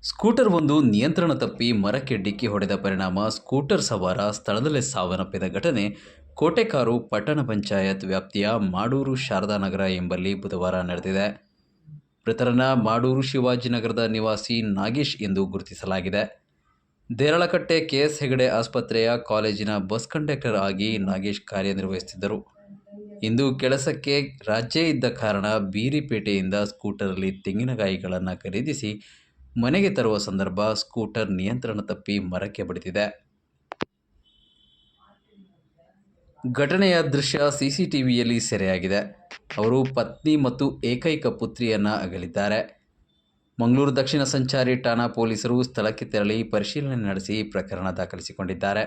Scooter ಒಂದು ನಿಯಂತ್ರಣ ತಪ್ಪಿ ಮರಕ್ಕೆ ಡಿಕ್ಕಿ ಹೊಡೆದ ಪರಿಣಾಮ ಸ್ಕೂಟರ್ ಸವಾರ ಸ್ಥಳದಲ್ಲೇ ಸಾವನ್ನಪ್ಪಿದ ಘಟನೆ ಕೋಟೆಕಾರು ಪಟ್ಟಣ ಪಂಚಾಯತ್ ವ್ಯಾಪ್ತಿಯ ಮಾಡೂರು ಶಾರದಾನಗರ ಎಂಬಲ್ಲಿ ಬುಧವಾರ ನಡೆದಿದೆ. ಮೃತರನ್ನ ಮಾಡೂರು ಶಿವಾಜಿನಗರದ ನಿವಾಸಿ ನಾಗೇಶ್ ಎಂದು ಗುರುತಿಸಲಾಗಿದೆ. ದೇರಳಕಟ್ಟೆ ಕೆಎಸ್ ಹೆಗಡೆ ಆಸ್ಪತ್ರೆಯ ಕಾಲೇಜಿನ ಬಸ್ ಕಂಡಕ್ಟರ್ ಆಗಿ ನಾಗೇಶ್ ಕಾರ್ಯನಿರ್ವಹಿಸುತ್ತಿದ್ದರು. ಇಂದು ಕೆಲಸಕ್ಕೆ ರಜೆ ಇದ್ದ ಕಾರಣ ಬೀರಿಪೇಟೆಯಿಂದ ಸ್ಕೂಟರಲ್ಲಿ ತೆಂಗಿನಕಾಯಿಗಳನ್ನು ಖರೀದಿಸಿ ಮನೆಗೆ ತರುವ ಸಂದರ್ಭ ಸ್ಕೂಟರ್ ನಿಯಂತ್ರಣ ತಪ್ಪಿ ಮರಕ್ಕೆ ಬಡಿದಿದೆ. ಘಟನೆಯ ದೃಶ್ಯ ಸಿಸಿಟಿವಿಯಲ್ಲಿ ಸೆರೆಯಾಗಿದೆ. ಅವರು ಪತ್ನಿ ಮತ್ತು ಏಕೈಕ ಪುತ್ರಿಯನ್ನ ಅಗಲಿದ್ದಾರೆ. ಮಂಗಳೂರು ದಕ್ಷಿಣ ಸಂಚಾರಿ ಠಾಣಾ ಪೊಲೀಸರು ಸ್ಥಳಕ್ಕೆ ತೆರಳಿ ಪರಿಶೀಲನೆ ನಡೆಸಿ ಪ್ರಕರಣ ದಾಖಲಿಸಿಕೊಂಡಿದ್ದಾರೆ.